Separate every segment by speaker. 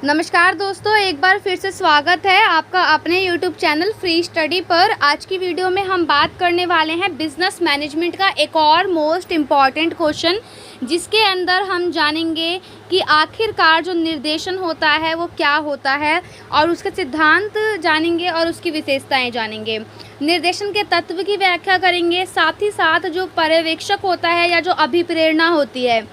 Speaker 1: नमस्कार दोस्तों, एक बार फिर से स्वागत है आपका अपने YouTube चैनल फ्री स्टडी पर। आज की वीडियो में हम बात करने वाले हैं बिजनेस मैनेजमेंट का एक और मोस्ट इम्पॉर्टेंट क्वेश्चन, जिसके अंदर हम जानेंगे कि आखिरकार जो निर्देशन होता है वो क्या होता है और उसके सिद्धांत जानेंगे और उसकी विशेषताएं जानेंगे। निर्देशन के तत्व की व्याख्या करेंगे, साथ ही साथ जो पर्यवेक्षक होता है या जो अभिप्रेरणा होती है,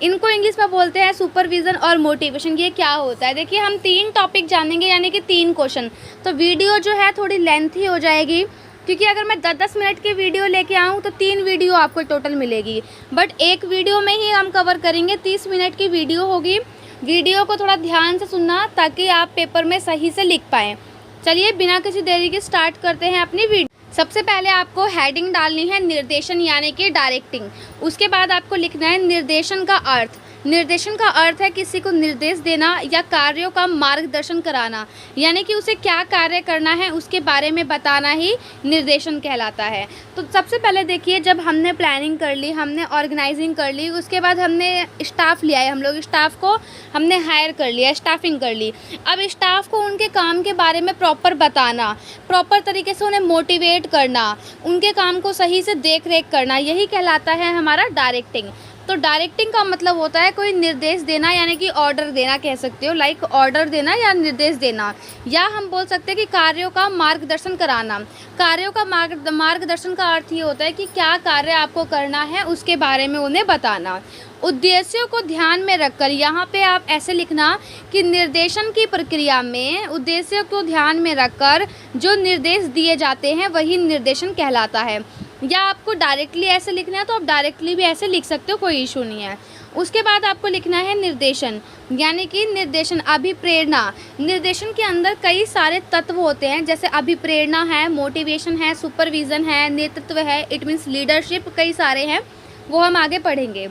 Speaker 1: इनको इंग्लिश में बोलते हैं सुपरविज़न और मोटिवेशन। ये क्या होता है? देखिए, हम 3 टॉपिक जानेंगे, यानी कि 3 क्वेश्चन। तो वीडियो जो है थोड़ी लेंथी हो जाएगी, क्योंकि अगर मैं 10-10 मिनट की वीडियो लेके आऊँ तो 3 वीडियो आपको टोटल मिलेगी, बट एक वीडियो में ही हम कवर करेंगे। 30 मिनट की वीडियो होगी। वीडियो को थोड़ा ध्यान से सुनना ताकि आप पेपर में सही से लिख पाएँ। चलिए बिना किसी देरी के स्टार्ट करते हैं अपनी वीडियो। सबसे पहले आपको हेडिंग डालनी है निर्देशन यानी कि डायरेक्टिंग। उसके बाद आपको लिखना है निर्देशन का अर्थ। निर्देशन का अर्थ है किसी को निर्देश देना या कार्यों का मार्गदर्शन कराना, यानी कि उसे क्या कार्य करना है उसके बारे में बताना ही निर्देशन कहलाता है। तो सबसे पहले देखिए, जब हमने प्लानिंग कर ली, हमने ऑर्गेनाइजिंग कर ली, उसके बाद हमने स्टाफ लिया है, हम लोग स्टाफ को हमने हायर कर लिया, स्टाफिंग कर ली। अब स्टाफ को उनके काम के बारे में प्रॉपर बताना, प्रॉपर तरीके से उन्हें मोटिवेट करना, उनके काम को सही से देख रेख करना, यही कहलाता है हमारा डायरेक्टिंग। तो डायरेक्टिंग का मतलब होता है कोई निर्देश देना, यानी कि ऑर्डर देना कह सकते हो, लाइक ऑर्डर देना या निर्देश देना, या हम बोल सकते हैं कि कार्यों का मार्गदर्शन कराना। कार्यों का मार्गदर्शन का अर्थ ये होता है कि क्या कार्य आपको करना है उसके बारे में उन्हें बताना। उद्देश्यों को ध्यान में रखकर, यहाँ पे आप ऐसे लिखना कि निर्देशन की प्रक्रिया में उद्देश्यों को ध्यान में रखकर जो निर्देश दिए जाते हैं वही निर्देशन कहलाता है। या आपको डायरेक्टली ऐसे लिखना है तो आप डायरेक्टली भी ऐसे लिख सकते हो, कोई इशू नहीं है। उसके बाद आपको लिखना है निर्देशन, यानी कि निर्देशन अभिप्रेरणा। निर्देशन के अंदर कई सारे तत्व होते हैं, जैसे अभिप्रेरणा है, मोटिवेशन है, सुपरविज़न है, नेतृत्व है, इट मीन्स लीडरशिप, कई सारे हैं, वो हम आगे पढ़ेंगे।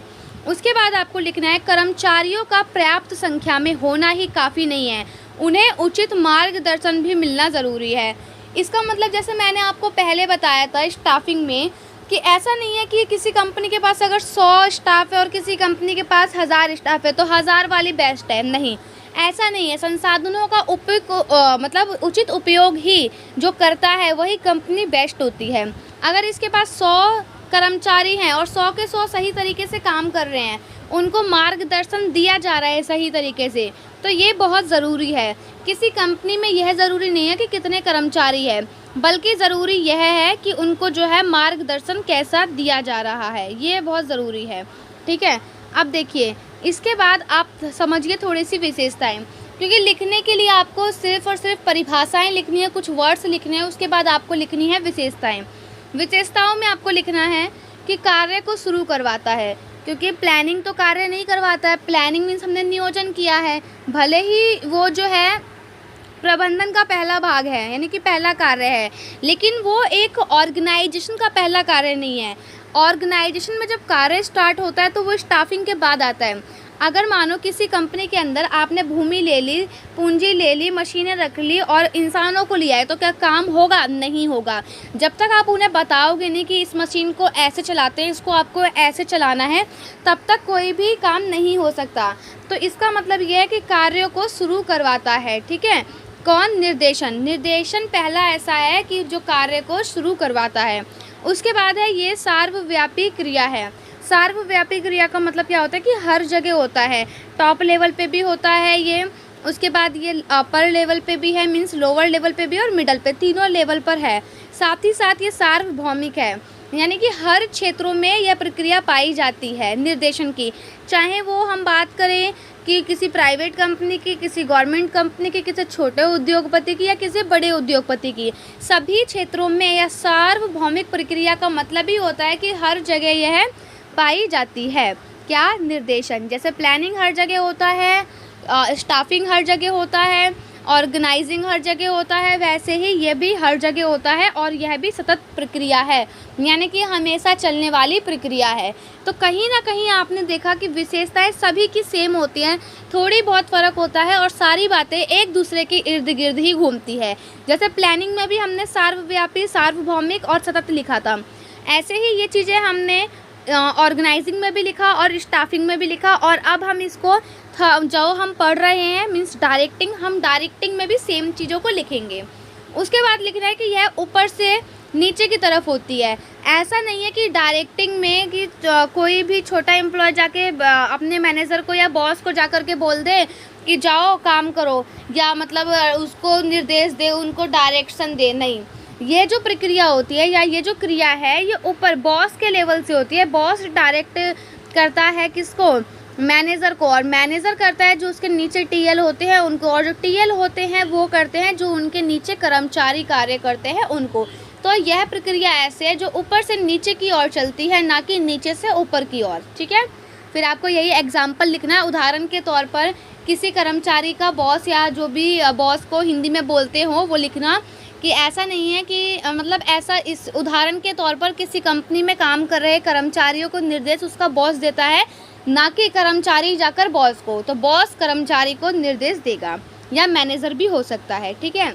Speaker 1: उसके बाद आपको लिखना है कर्मचारियों का पर्याप्त संख्या में होना ही काफ़ी नहीं है, उन्हें उचित मार्गदर्शन भी मिलना ज़रूरी है। इसका मतलब जैसे मैंने आपको पहले बताया था स्टाफिंग में, कि ऐसा नहीं है कि किसी कंपनी के पास अगर 100 स्टाफ है और किसी कंपनी के पास 1000 स्टाफ है तो 1000 वाली बेस्ट है, नहीं, ऐसा नहीं है। संसाधनों का मतलब उचित उपयोग ही जो करता है वही कंपनी बेस्ट होती है। अगर इसके पास 100 कर्मचारी हैं और 100 के 100 सही तरीके से काम कर रहे हैं, उनको मार्गदर्शन दिया जा रहा है सही तरीके से, तो ये बहुत ज़रूरी है। किसी कंपनी में यह ज़रूरी नहीं है कि कितने कर्मचारी है, बल्कि ज़रूरी यह है कि उनको जो है मार्गदर्शन कैसा दिया जा रहा है, ये बहुत ज़रूरी है। ठीक है, अब देखिए, इसके बाद आप समझिए थोड़ी सी विशेषताएं, क्योंकि लिखने के लिए आपको सिर्फ़ और सिर्फ परिभाषाएं लिखनी है, कुछ वर्ड्स लिखने हैं, उसके बाद आपको लिखनी है विशेषताएं। विशेषताओं में आपको लिखना है कि कार्य को शुरू करवाता है, क्योंकि प्लानिंग तो कार्य नहीं करवाता है। प्लानिंग मीन्स हमने नियोजन किया है, भले ही वो जो है प्रबंधन का पहला भाग है, यानी कि पहला कार्य है, लेकिन वो एक ऑर्गेनाइजेशन का पहला कार्य नहीं है। ऑर्गेनाइजेशन में जब कार्य स्टार्ट होता है तो वो स्टाफिंग के बाद आता है। अगर मानो किसी कंपनी के अंदर आपने भूमि ले ली, पूंजी ले ली, मशीनें रख ली और इंसानों को लिया है, तो क्या काम होगा? नहीं होगा। जब तक आप उन्हें बताओगे नहीं कि इस मशीन को ऐसे चलाते हैं, इसको आपको ऐसे चलाना है, तब तक कोई भी काम नहीं हो सकता। तो इसका मतलब यह है कि कार्यों को शुरू करवाता है। ठीक है, कौन? निर्देशन। निर्देशन पहला ऐसा है कि जो कार्य को शुरू करवाता है। उसके बाद है ये सर्वव्यापी क्रिया है। सर्वव्यापी क्रिया का मतलब क्या होता है कि हर जगह होता है, टॉप लेवल पे भी होता है ये, उसके बाद ये अपर लेवल पे भी है, मीन्स लोअर लेवल पे भी, और मिडल पे, तीनों लेवल पर है। साथ ही साथ ये सार्वभौमिक है, यानी कि हर क्षेत्रों में यह प्रक्रिया पाई जाती है निर्देशन की, चाहे वो हम बात करें कि किसी प्राइवेट कंपनी की, किसी गवर्नमेंट कंपनी की, किसी छोटे उद्योगपति की या किसी बड़े उद्योगपति की, सभी क्षेत्रों में यह सार्वभौमिक प्रक्रिया का मतलब ही होता है कि हर जगह यह पाई जाती है। क्या? निर्देशन। जैसे प्लानिंग हर जगह होता है, स्टाफिंग हर जगह होता है, ऑर्गेनाइजिंग हर जगह होता है, वैसे ही ये भी हर जगह होता है, और यह भी सतत प्रक्रिया है, यानी कि हमेशा चलने वाली प्रक्रिया है। तो कहीं ना कहीं आपने देखा कि विशेषताएं सभी की सेम होती हैं, थोड़ी बहुत फ़र्क होता है, और सारी बातें एक दूसरे के इर्द गिर्द ही घूमती है। जैसे प्लानिंग में भी हमने सार्वव्यापी, सार्वभौमिक और सतत लिखा था, ऐसे ही ये चीज़ें हमने ऑर्गेनाइजिंग में भी लिखा और स्टाफिंग में भी लिखा, और अब हम इसको जो हम पढ़ रहे हैं मीन्स डायरेक्टिंग, हम डायरेक्टिंग में भी सेम चीज़ों को लिखेंगे। उसके बाद लिखना है कि यह ऊपर से नीचे की तरफ होती है। ऐसा नहीं है कि डायरेक्टिंग में कि कोई भी छोटा एम्प्लॉय जाके अपने मैनेजर को या बॉस को जाकर के बोल दे कि जाओ काम करो, या मतलब उसको निर्देश दे, उनको डायरेक्शन दे। नहीं, ये जो प्रक्रिया होती है या ये जो क्रिया है ये ऊपर बॉस के लेवल से होती है। बॉस डायरेक्ट करता है किसको? मैनेजर को, और मैनेजर करता है जो उसके नीचे टीएल होते हैं उनको, और जो टीएल होते हैं वो करते हैं जो उनके नीचे कर्मचारी कार्य करते हैं उनको। तो यह प्रक्रिया ऐसे है जो ऊपर से नीचे की ओर चलती है, ना कि नीचे से ऊपर की ओर। ठीक है, फिर आपको यही एग्जाम्पल लिखना है। उदाहरण के तौर पर किसी कर्मचारी का बॉस या जो भी बॉस को हिंदी में बोलते हो वो लिखना कि ऐसा नहीं है कि मतलब ऐसा, इस उदाहरण के तौर पर किसी कंपनी में काम कर रहे कर्मचारियों को निर्देश उसका बॉस देता है, ना कि कर्मचारी जाकर बॉस को। तो बॉस कर्मचारी को निर्देश देगा, या मैनेजर भी हो सकता है। ठीक है,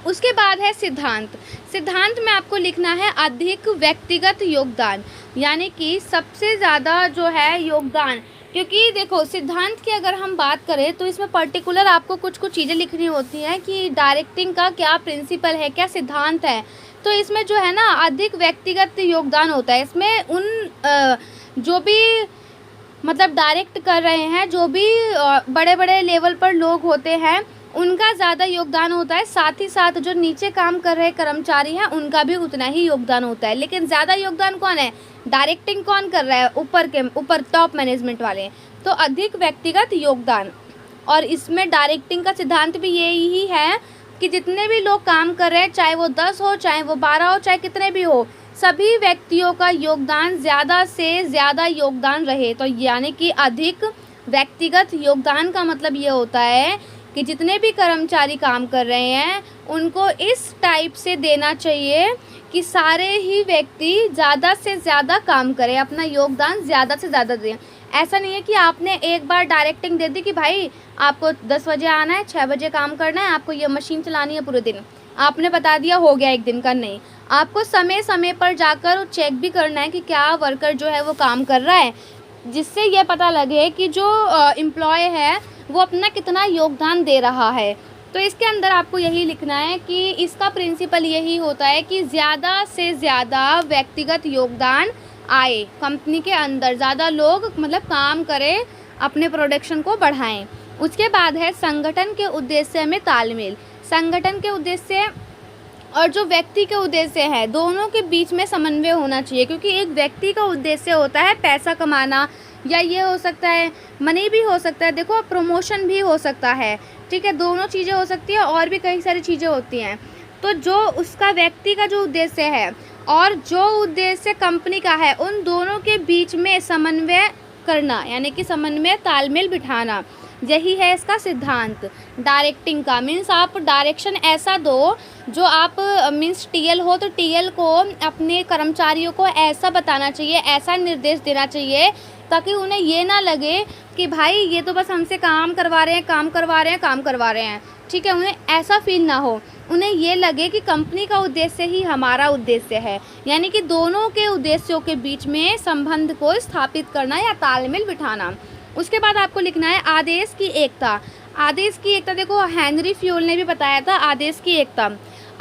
Speaker 1: उसके बाद है सिद्धांत। सिद्धांत में आपको लिखना है अधिक व्यक्तिगत योगदान, यानी कि सबसे ज़्यादा जो है योगदान। क्योंकि देखो सिद्धांत की अगर हम बात करें तो इसमें पर्टिकुलर आपको कुछ चीज़ें लिखनी होती हैं कि डायरेक्टिंग का क्या प्रिंसिपल है, क्या सिद्धांत है। तो इसमें जो है ना अधिक व्यक्तिगत योगदान होता है। इसमें उन जो भी मतलब डायरेक्ट कर रहे हैं, जो भी बड़े बड़े लेवल पर लोग होते हैं उनका ज़्यादा योगदान होता है, साथ ही साथ जो नीचे काम कर रहे कर्मचारी हैं उनका भी उतना ही योगदान होता है। लेकिन ज़्यादा योगदान कौन है? डायरेक्टिंग कौन कर रहा है? ऊपर टॉप मैनेजमेंट वाले। तो अधिक व्यक्तिगत योगदान, और इसमें डायरेक्टिंग का सिद्धांत भी यही है कि जितने भी लोग काम कर रहे हैं, चाहे वो 10 हो, चाहे वो 12 हो, चाहे कितने भी हो, सभी व्यक्तियों का योगदान ज़्यादा से ज़्यादा योगदान रहे। तो यानी कि अधिक व्यक्तिगत योगदान का मतलब ये होता है कि जितने भी कर्मचारी काम कर रहे हैं उनको इस टाइप से देना चाहिए कि सारे ही व्यक्ति ज़्यादा से ज़्यादा काम करें, अपना योगदान ज़्यादा से ज़्यादा दें। ऐसा नहीं है कि आपने एक बार डायरेक्टिंग दे दी कि भाई आपको 10 बजे आना है, 6 बजे काम करना है, आपको ये मशीन चलानी है पूरे दिन, आपने बता दिया हो गया एक दिन का। नहीं, आपको समय समय पर जाकर चेक भी करना है कि क्या वर्कर जो है वो काम कर रहा है, जिससे ये पता लगे कि जो एम्प्लॉय है वो अपना कितना योगदान दे रहा है। तो इसके अंदर आपको यही लिखना है कि इसका प्रिंसिपल यही होता है कि ज़्यादा से ज़्यादा व्यक्तिगत योगदान आए, कंपनी के अंदर ज़्यादा लोग मतलब काम करें, अपने प्रोडक्शन को बढ़ाएं। उसके बाद है संगठन के उद्देश्य में तालमेल। संगठन के उद्देश्य और जो व्यक्ति के उद्देश्य है दोनों के बीच में समन्वय होना चाहिए, क्योंकि एक व्यक्ति का उद्देश्य होता है पैसा कमाना, या ये हो सकता है मनी भी हो सकता है, देखो प्रमोशन भी हो सकता है। ठीक है, दोनों चीज़ें हो सकती है और भी कई सारी चीज़ें होती हैं। तो जो उसका व्यक्ति का जो उद्देश्य है और जो उद्देश्य कंपनी का है, उन दोनों के बीच में समन्वय करना, यानी कि समन्वय तालमेल बिठाना, यही है इसका सिद्धांत डायरेक्टिंग का। मीन्स आप डायरेक्शन ऐसा दो जो आप मीन्स टीएल हो तो टीएल को अपने कर्मचारियों को ऐसा बताना चाहिए, ऐसा निर्देश देना चाहिए ताकि उन्हें ये ना लगे कि भाई ये तो बस हमसे काम करवा रहे हैं। ठीक है, उन्हें ऐसा फील ना हो, उन्हें ये लगे कि कंपनी का उद्देश्य ही हमारा उद्देश्य है। यानी कि दोनों के उद्देश्यों के बीच में संबंध को स्थापित करना या तालमेल बिठाना। उसके बाद आपको लिखना है आदेश की एकता। आदेश की एकता देखो हेनरी फ्यूल ने भी बताया था आदेश की एकता।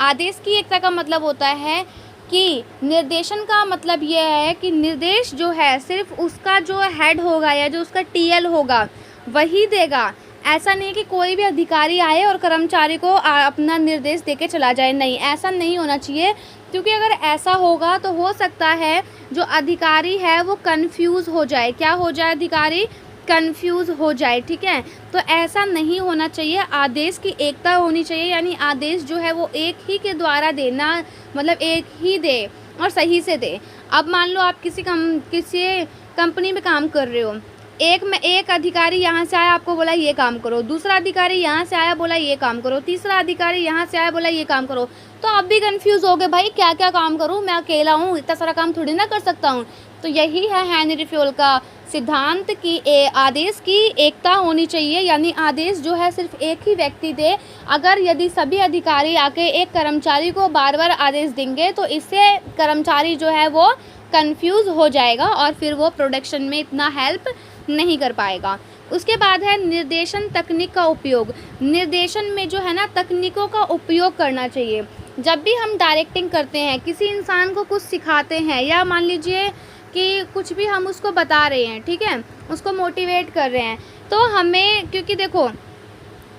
Speaker 1: आदेश की एकता का मतलब होता है कि निर्देशन का मतलब यह है कि निर्देश जो है सिर्फ उसका जो हेड होगा या जो उसका टीएल होगा वही देगा। ऐसा नहीं कि कोई भी अधिकारी आए और कर्मचारी को अपना निर्देश देके चला जाए, नहीं, ऐसा नहीं होना चाहिए। क्योंकि अगर ऐसा होगा तो हो सकता है जो अधिकारी है वो कंफ्यूज हो जाए। क्या हो जाए? अधिकारी कंफ्यूज हो जाए। ठीक है, तो ऐसा नहीं होना चाहिए। आदेश की एकता होनी चाहिए, यानी आदेश जो है वो एक ही के द्वारा देना, मतलब एक ही दे और सही से दे। अब मान लो आप किसी कंपनी में काम कर रहे हो, एक अधिकारी यहाँ से आया आपको बोला ये काम करो, दूसरा अधिकारी यहाँ से आया बोला ये काम करो, तीसरा अधिकारी यहाँ से आया बोला ये काम करो, तो आप भी कंफ्यूज हो गए, भाई क्या क्या काम करूँ, मैं अकेला हूँ, इतना सारा काम थोड़ी ना कर सकता हूँ। तो यही है हेनरी फ्यूल का सिद्धांत कि आदेश की एकता होनी चाहिए, यानी आदेश जो है सिर्फ एक ही व्यक्ति दे। अगर यदि सभी अधिकारी आके एक कर्मचारी को बार बार आदेश देंगे तो इससे कर्मचारी जो है वो कंफ्यूज हो जाएगा और फिर वो प्रोडक्शन में इतना हेल्प नहीं कर पाएगा। उसके बाद है निर्देशन तकनीक का उपयोग। निर्देशन में जो है ना तकनीकों का उपयोग करना चाहिए। जब भी हम डायरेक्टिंग करते हैं, किसी इंसान को कुछ सिखाते हैं या मान लीजिए कि कुछ भी हम उसको बता रहे हैं, ठीक है, उसको मोटिवेट कर रहे हैं, तो हमें, क्योंकि देखो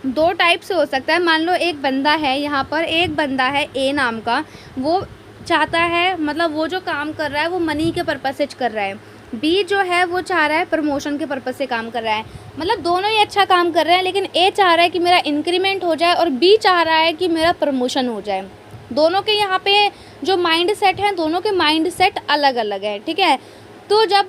Speaker 1: 2 टाइप से हो सकता है। मान लो एक बंदा है, यहाँ पर एक बंदा है ए नाम का, वो चाहता है, मतलब वो जो काम कर रहा है वो मनी के पर्पस से कर रहा है। बी जो है वो चाह रहा है प्रमोशन के पर्पस से काम कर रहा है। मतलब दोनों ही अच्छा काम कर रहे हैं, लेकिन ए चाह रहा है कि मेरा इंक्रीमेंट हो जाए और बी चाह रहा है कि मेरा प्रमोशन हो जाए। दोनों के यहाँ पे जो माइंड सेट हैं, दोनों के माइंड सेट अलग अलग है, ठीक है। तो जब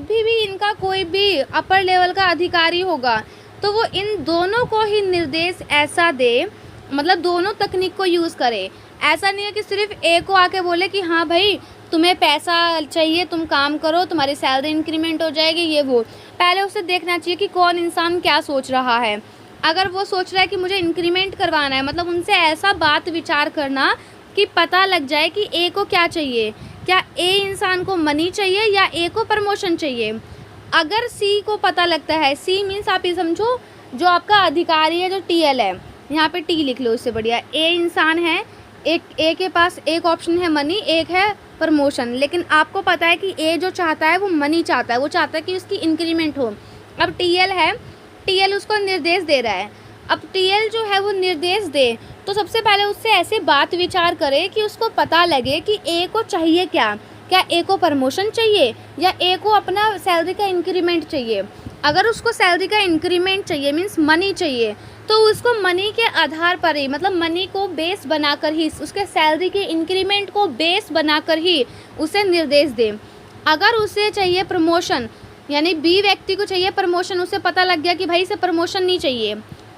Speaker 1: भी इनका कोई भी अपर लेवल का अधिकारी होगा तो वो इन दोनों को ही निर्देश ऐसा दे, मतलब दोनों तकनीक को यूज़ करे। ऐसा नहीं है कि सिर्फ ए को आके बोले कि हाँ भाई तुम्हें पैसा चाहिए, तुम काम करो, तुम्हारी सैलरी इंक्रीमेंट हो जाएगी, ये वो। पहले उसे देखना चाहिए कि कौन इंसान क्या सोच रहा है। अगर वो सोच रहा है कि मुझे इंक्रीमेंट करवाना है, मतलब उनसे ऐसा बात विचार करना कि पता लग जाए कि ए को क्या चाहिए। क्या ए इंसान को मनी चाहिए या ए को प्रमोशन चाहिए। अगर सी को पता लगता है, सी मीन्स आप ये समझो जो आपका अधिकारी है, जो टीएल है, यहाँ पे टी लिख लो, उससे बढ़िया। ए इंसान है, एक ए के पास एक ऑप्शन है मनी, एक है प्रमोशन, लेकिन आपको पता है कि ए जो चाहता है वो मनी चाहता है, वो चाहता है कि उसकी इंक्रीमेंट हो। अब टीएल है, टीएल उसको निर्देश दे रहा है। अब टीएल जो है वो निर्देश दे तो सबसे पहले उससे ऐसे बात विचार करे कि उसको पता लगे कि ए को चाहिए क्या ए को प्रमोशन चाहिए या ए को अपना सैलरी का इंक्रीमेंट चाहिए। अगर उसको सैलरी का इंक्रीमेंट चाहिए मीन्स मनी चाहिए, तो उसको मनी के आधार पर ही, मतलब मनी को बेस बनाकर ही, उसके सैलरी के इंक्रीमेंट को बेस बनाकर ही उसे निर्देश दें। अगर उसे चाहिए प्रमोशन, यानी बी व्यक्ति को चाहिए प्रमोशन, उसे पता लग गया कि भाई इसे प्रमोशन नहीं चाहिए,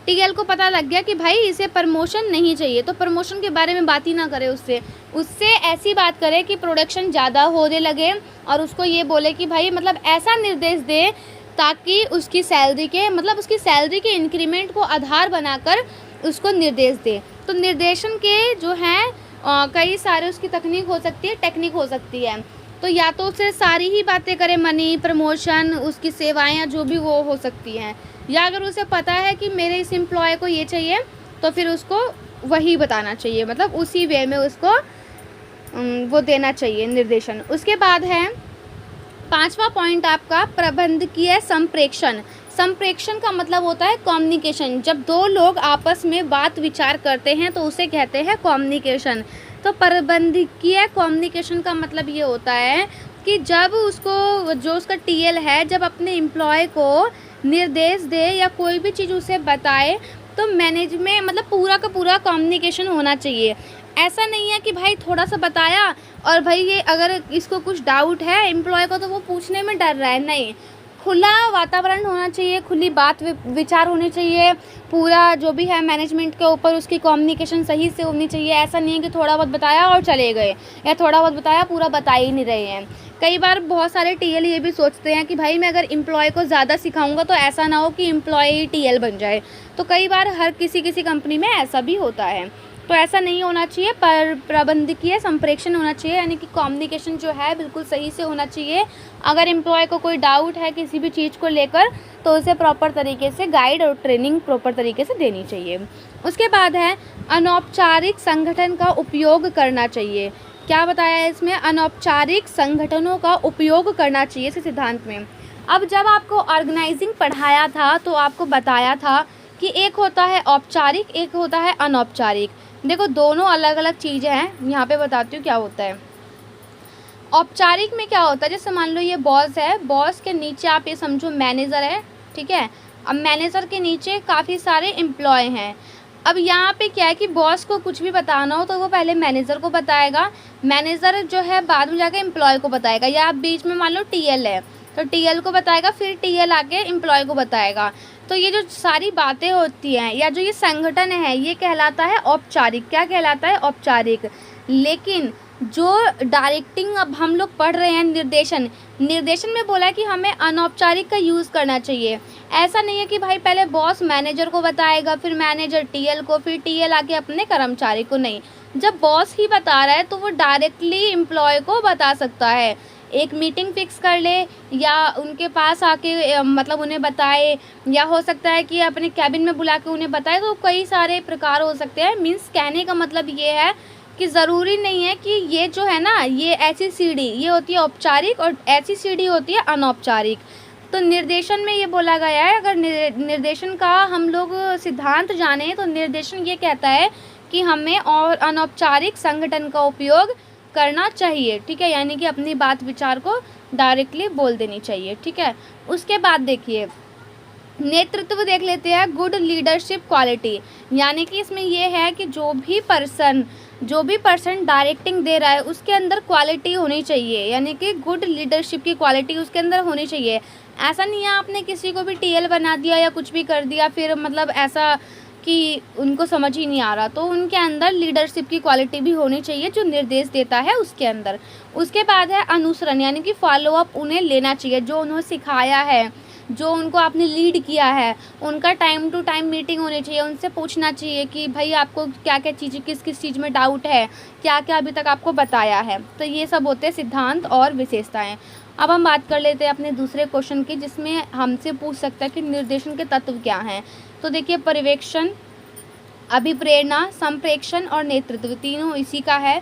Speaker 1: टीएल को पता लग गया कि भाई इसे प्रमोशन नहीं चाहिए, तो प्रमोशन के बारे में बात ही ना करे उससे ऐसी बात करे कि प्रोडक्शन ज़्यादा होने लगे और उसको ये बोले कि भाई मतलब ऐसा निर्देश दे ताकि उसकी सैलरी के, मतलब उसकी सैलरी के इंक्रीमेंट को आधार बनाकर उसको निर्देश दे। तो निर्देशन के जो हैं कई सारे उसकी तकनीक हो सकती है, टेक्निक हो सकती है। तो या तो उसे सारी ही बातें करे, मनी, प्रमोशन, उसकी सेवाएं, जो भी वो हो सकती हैं, या अगर उसे पता है कि मेरे इस एम्प्लॉय को ये चाहिए तो फिर उसको वही बताना चाहिए, मतलब उसी वे में उसको वो देना चाहिए निर्देशन। उसके बाद है 5वां पॉइंट आपका प्रबंधकीय संप्रेषण। संप्रेषण का मतलब होता है कम्युनिकेशन। जब 2 लोग आपस में बात विचार करते हैं तो उसे कहते हैं कम्युनिकेशन। तो प्रबंधकीय कम्युनिकेशन का मतलब ये होता है कि जब उसको, जो उसका टीएल है, जब अपने एम्प्लॉय को निर्देश दे या कोई भी चीज़ उसे बताए तो मैनेजमेंट, मतलब पूरा का पूरा कम्युनिकेशन होना चाहिए। ऐसा नहीं है कि भाई थोड़ा सा बताया और भाई ये अगर इसको कुछ डाउट है एम्प्लॉय को तो वो पूछने में डर रहा है, नहीं, खुला वातावरण होना चाहिए, खुली बात विचार होनी चाहिए। पूरा जो भी है मैनेजमेंट के ऊपर उसकी कम्युनिकेशन सही से होनी चाहिए। ऐसा नहीं है कि थोड़ा बहुत बताया और चले गए, या थोड़ा बहुत बताया पूरा बता ही नहीं रहे हैं। कई बार बहुत सारे टीएल ये भी सोचते हैं कि भाई मैं अगर एम्प्लॉय को ज़्यादा सिखाऊंगा तो ऐसा ना हो कि एम्प्लॉय टीएल बन जाए। तो कई बार हर किसी कंपनी में ऐसा भी होता है, तो ऐसा नहीं होना चाहिए। पर प्रबंधकीय संप्रेषण होना चाहिए, यानी कि कम्युनिकेशन जो है बिल्कुल सही से होना चाहिए। अगर एम्प्लॉय को कोई डाउट है किसी भी चीज़ को लेकर तो उसे प्रॉपर तरीके से गाइड और ट्रेनिंग प्रॉपर तरीके से देनी चाहिए। उसके बाद है अनौपचारिक संगठन का उपयोग करना चाहिए। क्या बताया है इसमें? अनौपचारिक संगठनों का उपयोग करना चाहिए इस सिद्धांत में। अब जब आपको ऑर्गेनाइजिंग पढ़ाया था तो आपको बताया था कि एक होता है औपचारिक, एक होता है अनौपचारिक। देखो दोनों अलग अलग चीज़ें हैं, यहाँ पे बताती हूँ क्या होता है। औपचारिक में क्या होता है, जैसे मान लो ये बॉस है, बॉस के नीचे आप ये समझो मैनेजर है, ठीक है। अब मैनेजर के नीचे काफ़ी सारे एम्प्लॉय हैं। अब यहाँ पे क्या है कि बॉस को कुछ भी बताना हो तो वो पहले मैनेजर को बताएगा, मैनेजर जो है बाद में जाकर एम्प्लॉय को बताएगा, या आप बीच में मान लो टीएल है तो टीएल को बताएगा, फिर टीएल आके एम्प्लॉय को बताएगा। तो ये जो सारी बातें होती हैं या जो ये संगठन है ये कहलाता है औपचारिक। क्या कहलाता है? औपचारिक। लेकिन जो डायरेक्टिंग अब हम लोग पढ़ रहे हैं, निर्देशन में बोला है कि हमें अनौपचारिक का यूज़ करना चाहिए। ऐसा नहीं है कि भाई पहले बॉस मैनेजर को बताएगा, फिर मैनेजर टीएल को, फिर टीएल आके अपने कर्मचारी को, नहीं। जब बॉस ही बता रहा है तो वो डायरेक्टली एम्प्लॉय को बता सकता है। एक मीटिंग फिक्स कर ले या उनके पास आके मतलब उन्हें बताए, या हो सकता है कि अपने कैबिन में बुला के उन्हें बताए। तो कई सारे प्रकार हो सकते हैं। मीन्स कहने का मतलब ये है कि ज़रूरी नहीं है कि ये जो है ना, ये ऐसी सीढ़ी ये होती है औपचारिक और ऐसी सीढ़ी होती है अनौपचारिक। तो निर्देशन में ये बोला गया है, अगर निर्देशन का हम लोग सिद्धांत जाने तो निर्देशन ये कहता है कि हमें और अनौपचारिक संगठन का उपयोग करना चाहिए। ठीक है, यानी कि अपनी बात विचार को डायरेक्टली बोल देनी चाहिए। ठीक है, उसके बाद देखिए नेतृत्व देख लेते हैं, गुड लीडरशिप क्वालिटी। यानी कि इसमें यह है कि जो भी पर्सन डायरेक्टिंग दे रहा है उसके अंदर क्वालिटी होनी चाहिए, यानी कि गुड लीडरशिप की क्वालिटी उसके अंदर होनी चाहिए। ऐसा नहीं है आपने किसी को भी टीएल बना दिया या कुछ भी कर दिया, फिर मतलब ऐसा कि उनको समझ ही नहीं आ रहा। तो उनके अंदर लीडरशिप की क्वालिटी भी होनी चाहिए जो निर्देश देता है उसके अंदर। उसके बाद है अनुसरण, यानी कि फॉलोअप उन्हें लेना चाहिए। जो उन्होंने सिखाया है, जो उनको आपने लीड किया है, उनका टाइम टू टाइम मीटिंग होनी चाहिए। उनसे पूछना चाहिए कि भाई आपको क्या क्या चीज़, किस किस चीज़ में डाउट है, क्या क्या अभी तक आपको बताया है। तो ये सब होते हैं सिद्धांत और विशेषताएं। अब हम बात कर लेते हैं अपने दूसरे क्वेश्चन की, जिसमें हमसे पूछ सकता है कि निर्देशन के तत्व क्या हैं। तो देखिए पर्यवेक्षण, अभिप्रेरणा, संप्रेक्षण और नेतृत्व तीनों इसी का है,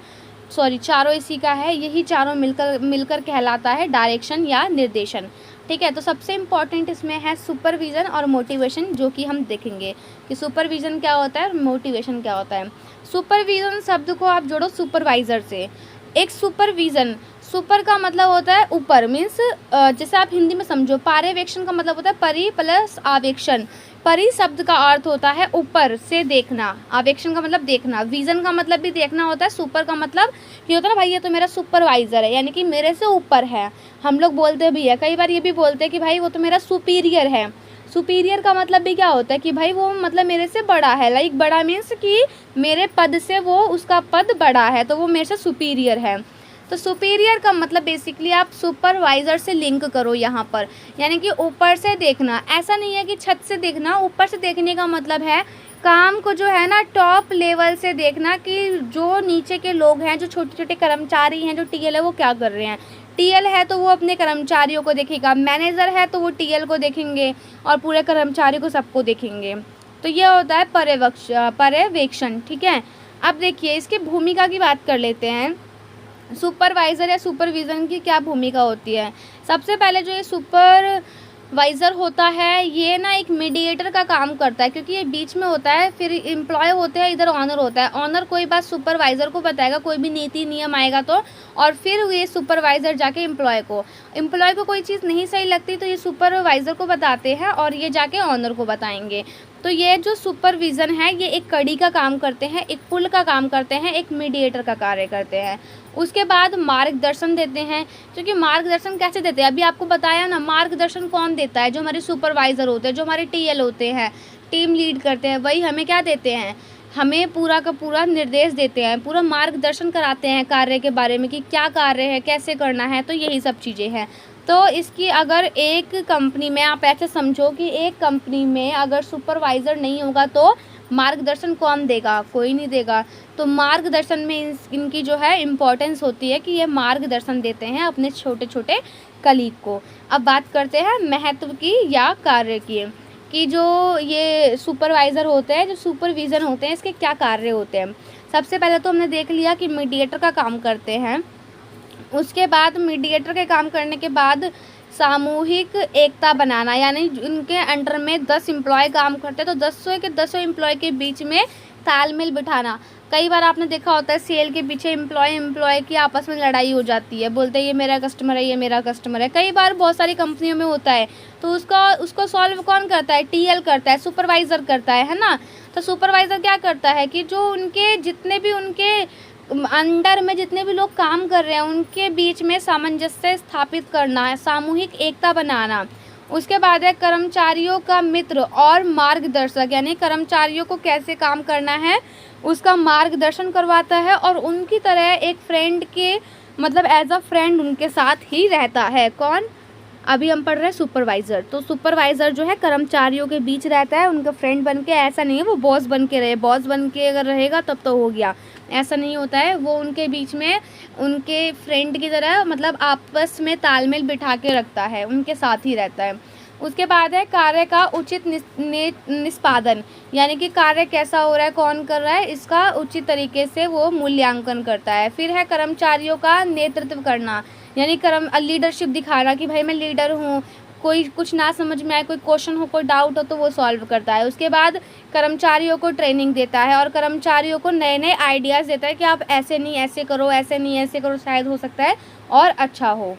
Speaker 1: चारों इसी का है। यही चारों मिलकर कहलाता है डायरेक्शन या निर्देशन। ठीक है, तो सबसे इम्पॉर्टेंट इसमें है सुपरविज़न और मोटिवेशन, जो कि हम देखेंगे कि सुपरविज़न क्या होता है और मोटिवेशन क्या होता है। सुपरविज़न शब्द को आप जोड़ो सुपरवाइज़र से। एक सुपर का मतलब होता है ऊपर, मीन्स जैसे आप हिंदी में समझो, पर्यवेक्षण का मतलब होता है परि प्लस आवेक्षण। परि शब्द का अर्थ होता है ऊपर से देखना, आवेक्षण का मतलब देखना, विजन का मतलब भी देखना होता है। सुपर का मतलब ये होता है ना, भाई ये तो मेरा सुपरवाइज़र है, यानी कि मेरे से ऊपर है। हम लोग बोलते भी है, कई बार ये भी बोलते हैं कि भाई वो तो मेरा सुपीरियर है। सुपीरियर का मतलब भी क्या होता है कि भाई वो मतलब मेरे से बड़ा है। लाइक बड़ा मीन्स कि मेरे पद से वो, उसका पद बड़ा है, तो वो मेरे से सुपीरियर है। तो सुपीरियर का मतलब बेसिकली आप सुपरवाइज़र से लिंक करो यहाँ पर, यानी कि ऊपर से देखना। ऐसा नहीं है कि छत से देखना, ऊपर से देखने का मतलब है काम को जो है ना टॉप लेवल से देखना, कि जो नीचे के लोग हैं, जो छोटे छोटे कर्मचारी हैं, जो टीएल है वो क्या कर रहे हैं। टीएल है तो वो अपने कर्मचारियों को देखेगा, मैनेजर है तो वो टीएल को देखेंगे और पूरे कर्मचारी को सबको देखेंगे। तो ये होता है पर्यवेक्षण। ठीक है, अब देखिए इसकी भूमिका की बात कर लेते हैं। सुपरवाइज़र या सुपरविज़न की क्या भूमिका होती है। सबसे पहले जो ये सुपरवाइज़र होता है, ये ना एक मीडिएटर का काम करता है, क्योंकि ये बीच में होता है। फिर एम्प्लॉय होते हैं, इधर ऑनर होता है। ऑनर कोई बात सुपरवाइज़र को बताएगा, कोई भी नीति नियम आएगा तो, और फिर ये सुपरवाइज़र जाके एम्प्लॉय को कोई चीज़ नहीं सही लगती तो ये सुपरवाइज़र को बताते हैं और ये जाके ऑनर को बताएंगे। तो ये जो सुपरविज़न है ये एक कड़ी का काम करते हैं, एक पुल का काम करते हैं, एक मीडिएटर का कार्य करते हैं। उसके बाद मार्गदर्शन देते हैं, क्योंकि मार्गदर्शन कैसे देते हैं अभी आपको बताया ना। मार्गदर्शन कौन देता है, जो हमारे सुपरवाइज़र होते हैं, जो हमारे टीएल होते हैं, टीम लीड करते हैं, वही हमें क्या देते हैं, हमें पूरा का पूरा निर्देश देते हैं, पूरा मार्गदर्शन कराते हैं कार्य के बारे में कि क्या कार्य है, कैसे करना है। तो यही सब चीज़ें हैं। तो इसकी अगर एक कंपनी में आप ऐसे समझो कि एक कंपनी में अगर सुपरवाइज़र नहीं होगा तो मार्गदर्शन कौन देगा, कोई नहीं देगा। तो मार्गदर्शन में इनकी जो है इम्पोर्टेंस होती है कि ये मार्गदर्शन देते हैं अपने छोटे छोटे कलीग को। अब बात करते हैं महत्व की या कार्य की, कि जो ये सुपरवाइज़र होते हैं, जो सुपरविज़न होते हैं, इसके क्या कार्य होते हैं। सबसे पहले तो हमने देख लिया कि मीडिएटर का काम करते हैं। उसके बाद मीडिएटर के काम करने के बाद सामूहिक एकता बनाना, यानी उनके अंडर में 10 एम्प्लॉय काम करते हैं तो 10 के 10 एम्प्लॉय के बीच में तालमेल बिठाना। कई बार आपने देखा होता है सेल के पीछे एम्प्लॉय की आपस में लड़ाई हो जाती है, बोलते हैं ये मेरा कस्टमर है, ये मेरा कस्टमर है। कई बार बहुत सारी कंपनियों में होता है, तो उसको सॉल्व कौन करता है, टीएल करता है, सुपरवाइज़र करता है ना। तो सुपरवाइज़र क्या करता है कि जो उनके जितने भी उनके अंडर में जितने भी लोग काम कर रहे हैं उनके बीच में सामंजस्य स्थापित करना है, सामूहिक एकता बनाना। उसके बाद है कर्मचारियों का मित्र और मार्गदर्शक, यानी कर्मचारियों को कैसे काम करना है उसका मार्गदर्शन करवाता है और उनकी तरह एक फ्रेंड के मतलब एज अ फ्रेंड उनके साथ ही रहता है। कौन, अभी हम पढ़ रहे हैं सुपरवाइज़र। तो सुपरवाइज़र जो है कर्मचारियों के बीच रहता है, उनका फ्रेंड बन के। ऐसा नहीं है वो बॉस बन के रहे, बॉस बन के अगर रहेगा तब तो हो गया, ऐसा नहीं होता है। वो उनके बीच में उनके फ्रेंड की तरह मतलब आपस में तालमेल बिठा के रखता है, उनके साथ ही रहता है। उसके बाद है कार्य का उचित निष्पादन, यानी कि कार्य कैसा हो रहा है, कौन कर रहा है, इसका उचित तरीके से वो मूल्यांकन करता है। फिर है कर्मचारियों का नेतृत्व करना, यानी लीडरशिप दिखाना कि भाई मैं लीडर हूँ, कोई कुछ ना समझ में आए, कोई क्वेश्चन हो, कोई डाउट हो तो वो सॉल्व करता है। उसके बाद कर्मचारियों को ट्रेनिंग देता है और कर्मचारियों को नए नए आइडियाज़ देता है कि आप ऐसे नहीं ऐसे करो, ऐसे नहीं ऐसे करो, शायद हो सकता है और अच्छा हो।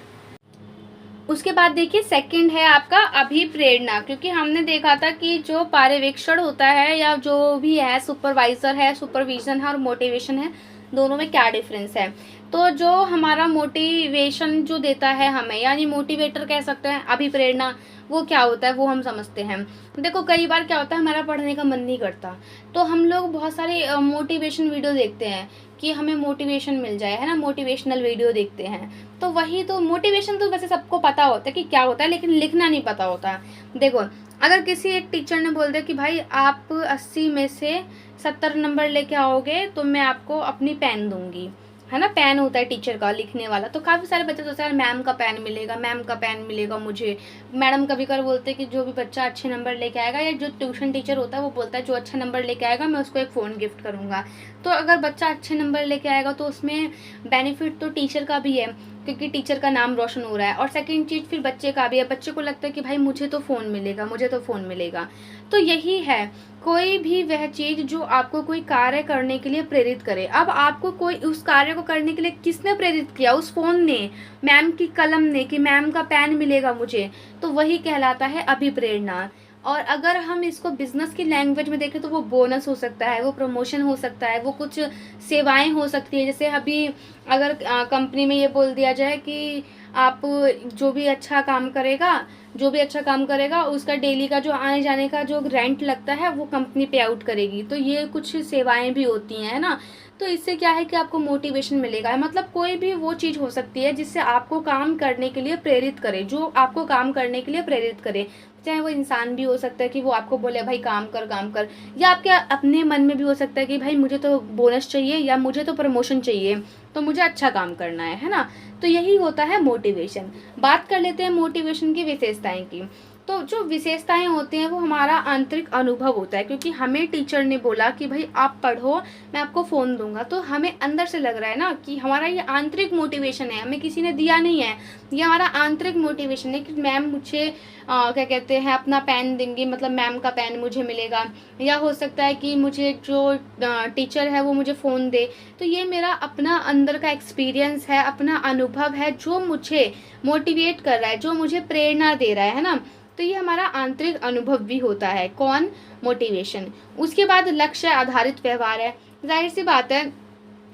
Speaker 1: उसके बाद देखिए सेकंड है आपका अभिप्रेरणा, क्योंकि हमने देखा था कि जो पर्यवेक्षण होता है या जो भी है, सुपरवाइज़र है, सुपरविज़न है और मोटिवेशन है, दोनों में क्या डिफरेंस है। तो जो हमारा मोटिवेशन जो देता है हमें, यानी मोटिवेटर कह सकते हैं, अभिप्रेरणा वो क्या होता है वो हम समझते हैं। देखो कई बार क्या होता है, हमारा पढ़ने का मन नहीं करता तो हम लोग बहुत सारे मोटिवेशन वीडियो देखते हैं कि हमें मोटिवेशन मिल जाए, है ना, मोटिवेशनल वीडियो देखते हैं। तो वही तो मोटिवेशन तो वैसे सबको पता होता है कि क्या होता है, लेकिन लिखना नहीं पता होता। देखो अगर किसी एक टीचर ने बोल दिया कि भाई आप 80 में से 70 नंबर लेके आओगे तो मैं आपको अपनी पेन दूंगी, है ना, पेन होता है टीचर का लिखने वाला। तो काफ़ी सारे बच्चे सोचते हैं मैम का पेन मिलेगा, मैम का पेन मिलेगा मुझे। मैडम कभी कभी बोलते हैं कि जो भी बच्चा अच्छे नंबर लेके आएगा, या जो ट्यूशन टीचर होता है वो बोलता है जो अच्छा नंबर लेके आएगा मैं उसको एक फ़ोन गिफ्ट करूँगा। तो अगर बच्चा अच्छे नंबर लेके आएगा तो उसमें बेनिफिट तो टीचर का भी है, क्योंकि टीचर का नाम रोशन हो रहा है। और सेकंड चीज़ फिर बच्चे का भी है, बच्चे को लगता है कि भाई मुझे तो फ़ोन मिलेगा, मुझे तो फ़ोन मिलेगा। तो यही है, कोई भी वह चीज़ जो आपको कोई कार्य करने के लिए प्रेरित करे। अब आपको कोई उस कार्य को करने के लिए किसने प्रेरित किया, उस फ़ोन ने, मैम की कलम ने, कि मैम का पेन मिलेगा मुझे, तो वही कहलाता है अभिप्रेरणा। और अगर हम इसको बिजनेस की लैंग्वेज में देखें तो वो बोनस हो सकता है, वो प्रमोशन हो सकता है, वो कुछ सेवाएं हो सकती है। जैसे अभी अगर कंपनी में ये बोल दिया जाए कि आप जो भी अच्छा काम करेगा उसका डेली का जो आने जाने का जो रेंट लगता है वो कंपनी पे आउट करेगी। तो ये कुछ सेवाएं भी होती हैं, है ना। तो इससे क्या है कि आपको मोटिवेशन मिलेगा। मतलब कोई भी वो चीज़ हो सकती है जिससे आपको काम करने के लिए प्रेरित करे, जो आपको काम करने के लिए प्रेरित करे। चाहे वो इंसान भी हो सकता है कि वो आपको बोले भाई काम कर, या आपके अपने मन में भी हो सकता है कि भाई मुझे तो बोनस चाहिए या मुझे तो प्रमोशन चाहिए, तो मुझे अच्छा काम करना है ना। तो यही होता है मोटिवेशन। बात कर लेते हैं मोटिवेशन की विशेषताएं की। तो जो विशेषताएं होती हैं वो हमारा आंतरिक अनुभव होता है, क्योंकि हमें टीचर ने बोला कि भाई आप पढ़ो मैं आपको फ़ोन दूंगा, तो हमें अंदर से लग रहा है ना कि हमारा ये आंतरिक मोटिवेशन है, हमें किसी ने दिया नहीं है, ये हमारा आंतरिक मोटिवेशन है कि मैम मुझे क्या कहते हैं अपना पेन देंगी, मतलब मैम का पेन मुझे मिलेगा। या हो सकता है कि मुझे जो टीचर है वो मुझे फ़ोन दे। तो ये मेरा अपना अंदर का एक्सपीरियंस है, अपना अनुभव है जो मुझे मोटिवेट कर रहा है, जो मुझे प्रेरणा दे रहा है ना। तो ये हमारा आंतरिक अनुभव भी होता है, कौन, मोटिवेशन। उसके बाद लक्ष्य आधारित व्यवहार है। जाहिर सी बात है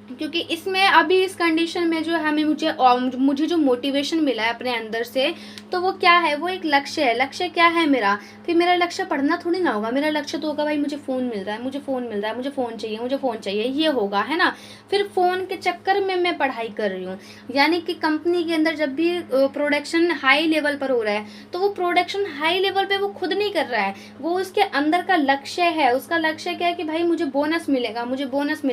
Speaker 1: क्योंकि इसमें अभी इस कंडीशन में जो हमें मुझे जो मोटिवेशन मिला है अपने अंदर से, तो वो क्या है, वो एक लक्ष्य है। लक्ष्य क्या है मेरा, फिर मेरा लक्ष्य पढ़ना थोड़ी ना होगा, मेरा लक्ष्य तो होगा भाई मुझे फ़ोन मिल रहा है, मुझे फ़ोन मिल रहा है, मुझे फ़ोन चाहिए, ये होगा, है ना। फिर फ़ोन के चक्कर में मैं पढ़ाई कर रही हूँ। यानी कि कंपनी के अंदर जब भी प्रोडक्शन हाई लेवल पर हो रहा है तो वो प्रोडक्शन हाई लेवल पे वो खुद नहीं कर रहा है, वो उसके अंदर का लक्ष्य है। उसका लक्ष्य क्या है कि भाई मुझे बोनस मिलेगा, मुझे बोनस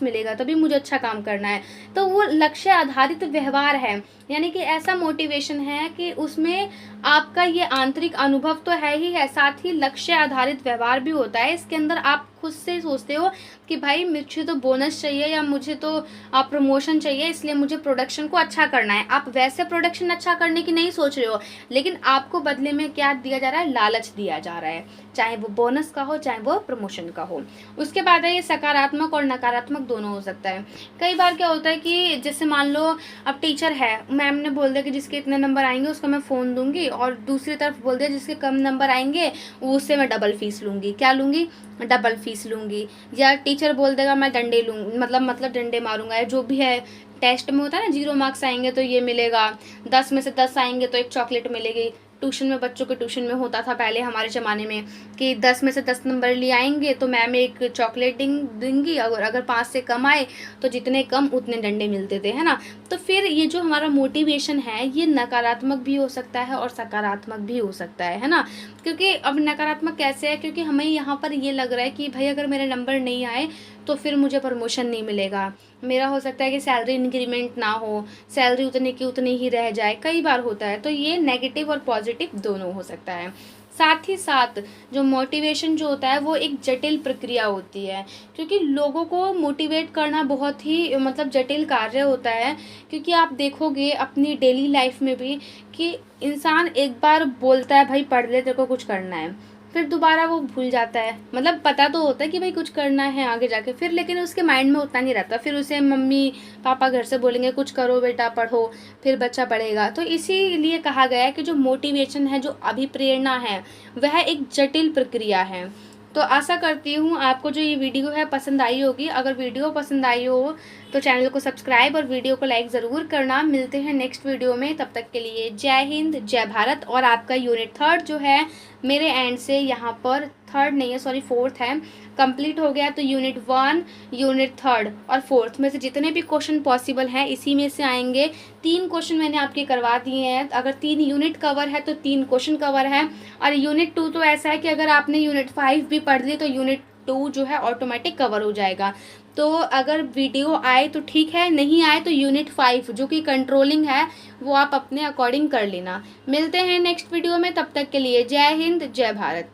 Speaker 1: मिलेगा, तभी मुझे अच्छा काम करना है। तो वो लक्ष्य आधारित व्यवहार है, यानी कि ऐसा मोटिवेशन है कि उसमें आपका ये आंतरिक अनुभव तो है ही है, साथ ही लक्ष्य आधारित व्यवहार भी होता है। इसके अंदर आप खुद से सोचते हो कि भाई मुझे तो बोनस चाहिए या मुझे तो प्रमोशन चाहिए, इसलिए मुझे प्रोडक्शन को अच्छा करना है। आप वैसे प्रोडक्शन अच्छा करने की नहीं सोच रहे हो, लेकिन आपको बदले में क्या दिया जा रहा है, लालच दिया जा रहा है, चाहे वो बोनस का हो चाहे वो प्रमोशन का हो। उसके बाद है ये सकारात्मक और नकारात्मक दोनों हो सकता है। कई बार क्या होता है कि जैसे मान लो अब टीचर है, मैम ने बोल दिया कि जिसके इतने नंबर आएंगे उसको मैं फ़ोन दूंगी, और दूसरी तरफ बोल दिया जिसके कम नंबर आएंगे उससे मैं डबल फीस लूँगी। क्या लूँगी, डबल फीस लूँगी। या टीचर बोल देगा मैं डंडे लूँगी, मतलब डंडे मारूंगा, या जो भी है। टेस्ट में होता है ना 0 मार्क्स आएंगे तो ये मिलेगा, 10 में से 10 आएंगे तो एक चॉकलेट मिलेगी, ट्यूशन में, बच्चों के ट्यूशन में होता था पहले हमारे ज़माने में कि 10 में से 10 नंबर ले आएंगे तो मैम एक चॉकलेट देंगी, अगर 5 से कम आए तो जितने कम उतने डंडे मिलते थे, है ना। तो फिर ये जो हमारा मोटिवेशन है ये नकारात्मक भी हो सकता है और सकारात्मक भी हो सकता है ना। क्योंकि अब नकारात्मक कैसे है, क्योंकि हमें यहाँ पर ये लग रहा है कि भाई अगर मेरे नंबर नहीं आए तो फिर मुझे प्रमोशन नहीं मिलेगा, मेरा हो सकता है कि सैलरी इंक्रीमेंट ना हो, सैलरी उतने की उतनी ही रह जाए, कई बार होता है। तो ये नेगेटिव और पॉजिटिव दोनों हो सकता है। साथ ही साथ जो मोटिवेशन जो होता है वो एक जटिल प्रक्रिया होती है, क्योंकि लोगों को मोटिवेट करना बहुत ही मतलब जटिल कार्य होता है। क्योंकि आप देखोगे अपनी डेली लाइफ में भी कि इंसान एक बार बोलता है भाई पढ़ ले तेरे को कुछ करना है, फिर दोबारा वो भूल जाता है। मतलब पता तो होता है कि भाई कुछ करना है आगे जाके, फिर लेकिन उसके माइंड में उतना नहीं रहता। फिर उसे मम्मी पापा घर से बोलेंगे कुछ करो बेटा पढ़ो, फिर बच्चा पढ़ेगा। तो इसीलिए कहा गया है कि जो मोटिवेशन है, जो अभिप्रेरणा है, वह एक जटिल प्रक्रिया है। तो आशा करती हूँ आपको जो ये वीडियो है पसंद आई होगी। अगर वीडियो पसंद आई हो तो चैनल को सब्सक्राइब और वीडियो को लाइक ज़रूर करना। मिलते हैं नेक्स्ट वीडियो में, तब तक के लिए जय हिंद जय भारत। और आपका यूनिट 3 जो है मेरे एंड से यहाँ पर 3rd नहीं है, सॉरी 4th है, कंप्लीट हो गया। तो यूनिट 1, यूनिट 3rd और 4th में से जितने भी क्वेश्चन पॉसिबल हैं इसी में से आएंगे। 3 क्वेश्चन मैंने आपके करवा दिए हैं। अगर 3 यूनिट कवर है तो 3 क्वेश्चन कवर है। और यूनिट 2 तो ऐसा है कि अगर आपने यूनिट 5 भी पढ़ ली तो यूनिट 2 जो है ऑटोमेटिक कवर हो जाएगा। तो अगर वीडियो आए तो ठीक है, नहीं आए तो यूनिट 5 जो कि कंट्रोलिंग है वो आप अपने अकॉर्डिंग कर लेना। मिलते हैं नेक्स्ट वीडियो में, तब तक के लिए जय हिंद जय भारत।